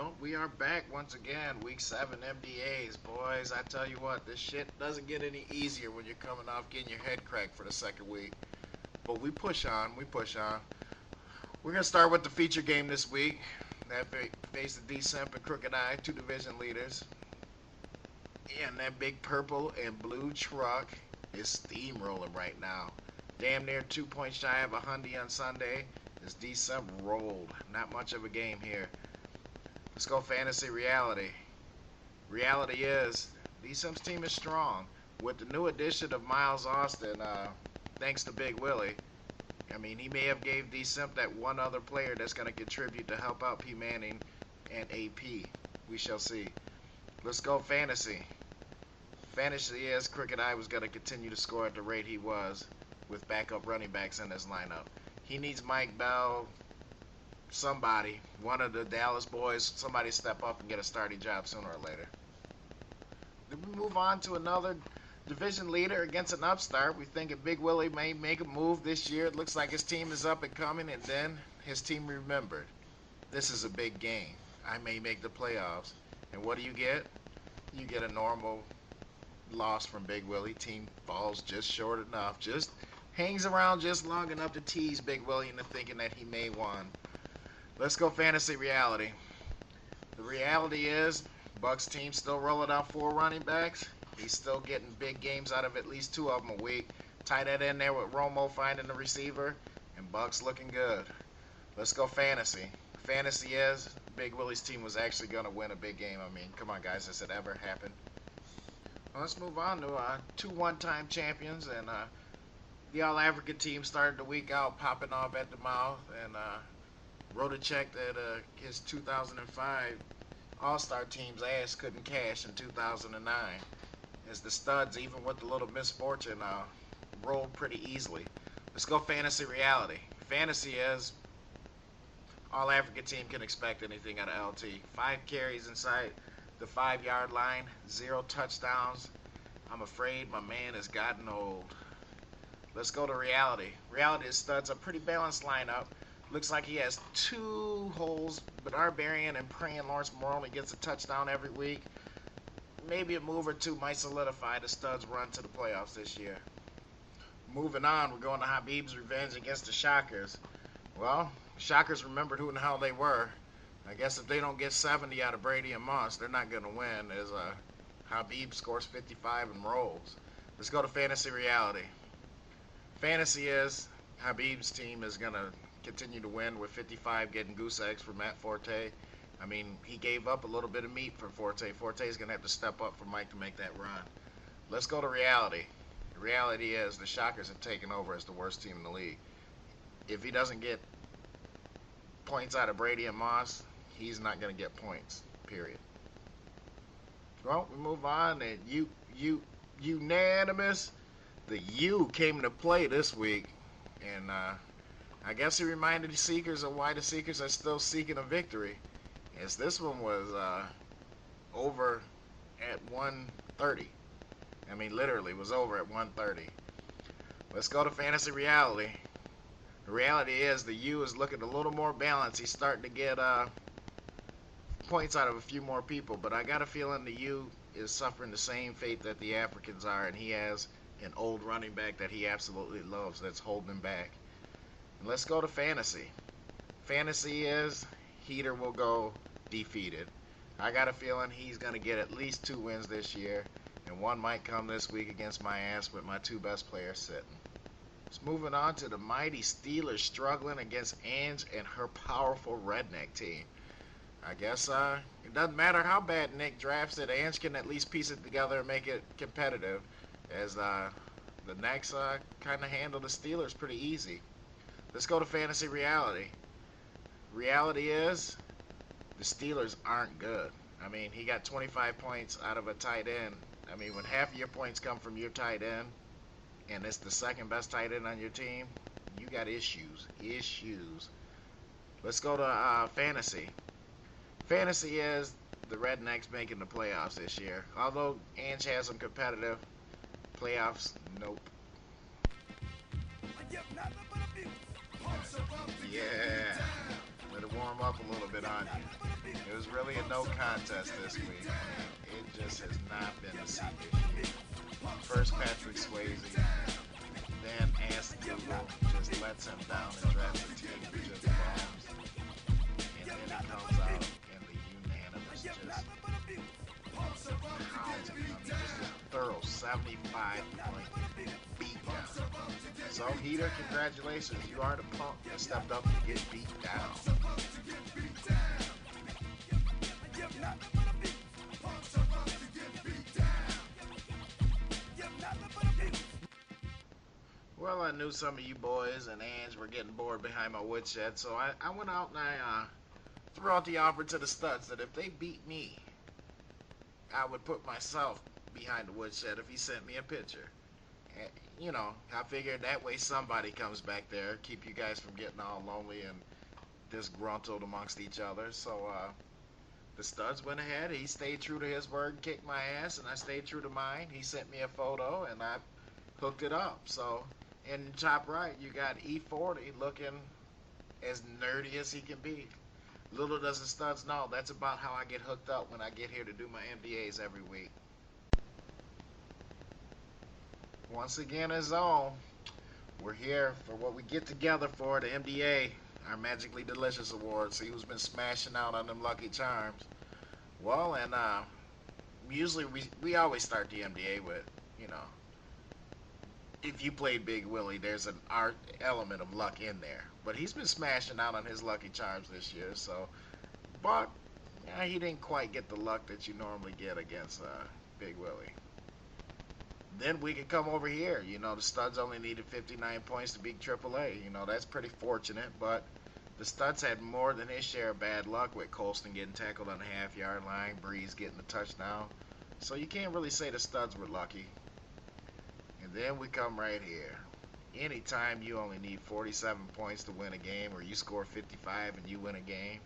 No, we are back once again. Week 7 MDAs, boys. I tell you what, this shit doesn't get any easier when you're coming off getting your head cracked for the second week. But we push on. We push on. We're going to start with the feature game this week. That faced the D-Simp and Crooked Eye, two division leaders. And that big purple and blue truck is steamrolling right now. Damn near 2 points shy of a Hyundai on Sunday. This D-Simp rolled. Not much of a game here. Let's go fantasy reality. Reality is, D-Simp's team is strong. With the new addition of Miles Austin, thanks to Big Willie, I mean, he may have gave D-Simp that one other player that's going to contribute to help out P. Manning and AP. We shall see. Let's go fantasy. Fantasy is Crooked Eye was going to continue to score at the rate he was with backup running backs in his lineup. He needs Mike Bell, somebody, one of the Dallas boys, somebody step up and get a starting job sooner or later. Then we move on to another division leader against an upstart. We think Big Willie may make a move this year. It looks like his team is up and coming, and then his team remembered. This is a big game. I may make the playoffs. And what do you get? You get a normal loss from Big Willie. Team falls just short enough. Just hangs around just long enough to tease Big Willie into thinking that he may win. Let's go fantasy reality. The reality is, Buck's team still rolling out 4 running backs. He's still getting big games out of at least 2 of them a week. Tie that in there with Romo finding the receiver, and Buck's looking good. Let's go fantasy. Fantasy is, Big Willie's team was actually going to win a big game. I mean, come on, guys, has it ever happened? Well, let's move on to 2 one-time champions, and the All-African team started the week out popping off at the mouth, and wrote a check that his 2005 All-Star team's ass couldn't cash in 2009. As the studs, even with the little misfortune, rolled pretty easily. Let's go fantasy reality. Fantasy is, All-African team can expect anything out of LT. 5 carries inside the 5-yard line, 0 touchdowns. I'm afraid my man has gotten old. Let's go to reality. Reality is studs a pretty balanced lineup. Looks like he has 2 holes, but Barbarian and praying Lawrence Moroni gets a touchdown every week. Maybe a move or 2 might solidify the studs' run to the playoffs this year. Moving on, we're going to Habib's revenge against the Shockers. Well, Shockers remembered who in the hell they were. I guess if they don't get 70 out of Brady and Moss, they're not going to win, as Habib scores 55 and rolls. Let's go to fantasy reality. Fantasy is, Habib's team is going to continue to win with 55 getting goose eggs for Matt Forte. I mean, he gave up a little bit of meat for Forte. Forte's going to have to step up for Mike to make that run. Let's go to reality. The reality is the Shockers have taken over as the worst team in the league. If he doesn't get points out of Brady and Moss, he's not going to get points, period. Well, we move on, and unanimous. The U came into play this week, and I guess he reminded the Seekers of why the Seekers are still seeking a victory. As this one was over at 1:30. I mean, literally was over at 1:30. Let's go to fantasy reality. The reality is the U is looking a little more balanced. He's starting to get points out of a few more people, but I got a feeling the U is suffering the same fate that the Africans are, and he has an old running back that he absolutely loves that's holding him back. And let's go to fantasy. Fantasy is Heater will go defeated. I got a feeling he's going to get at least 2 wins this year, and one might come this week against my ass with my 2 best players sitting. Let's moving on to the mighty Steelers struggling against Ange and her powerful redneck team. I guess it doesn't matter how bad Nick drafts it, Ange can at least piece it together and make it competitive, as the Necks kind of handle the Steelers pretty easy. Let's go to fantasy reality. Reality is the Steelers aren't good. I mean, he got 25 points out of a tight end. I mean, when half of your points come from your tight end, and it's the second best tight end on your team, you got issues. Let's go to fantasy. Fantasy is the Rednecks making the playoffs this year. Although Ange has them competitive, playoffs, nope. Yeah. Let it warm up a little bit on you. It was really a no contest this week. It just has not been the same this year. First Patrick Swayze, then Ask Google just lets him down and drafts a team who just bombs. And then he comes out in the unanimous just pounds him. I mean, just a thorough 75-point beatdown. So, Heater, congratulations. You are the punk that stepped up to get beat down. Well, I knew some of you boys and Ange were getting bored behind my woodshed, so I went out and I threw out the offer to the studs that if they beat me, I would put myself behind the woodshed if he sent me a picture. And, you know, I figured that way somebody comes back there, keep you guys from getting all lonely and disgruntled amongst each other. So the studs went ahead. He stayed true to his word and kicked my ass, and I stayed true to mine. He sent me a photo, and I hooked it up. So in the top right, you got E40 looking as nerdy as he can be. Little does the studs know, that's about how I get hooked up when I get here to do my MDAs every week. Once again, as all, we're here for what we get together for, the MDA, our Magically Delicious Awards. See who's been smashing out on them Lucky Charms. Well, and usually we always start the MDA with, you know, if you played Big Willie, there's an art element of luck in there. But he's been smashing out on his Lucky Charms this year, so. But yeah, he didn't quite get the luck that you normally get against Big Willie. Then we could come over here. You know, the studs only needed 59 points to beat AAA. You know, that's pretty fortunate, but the studs had more than his share of bad luck with Colston getting tackled on the half-yard line, Breeze getting the touchdown. So you can't really say the studs were lucky. And then we come right here. Anytime you only need 47 points to win a game, or you score 55 and you win a game,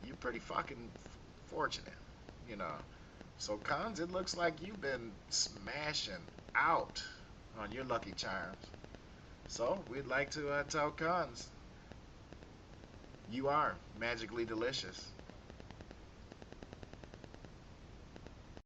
you're pretty fucking fortunate, you know. So, Cons, it looks like you've been smashing out on your Lucky Charms. So, we'd like to tell Cons, you are magically delicious.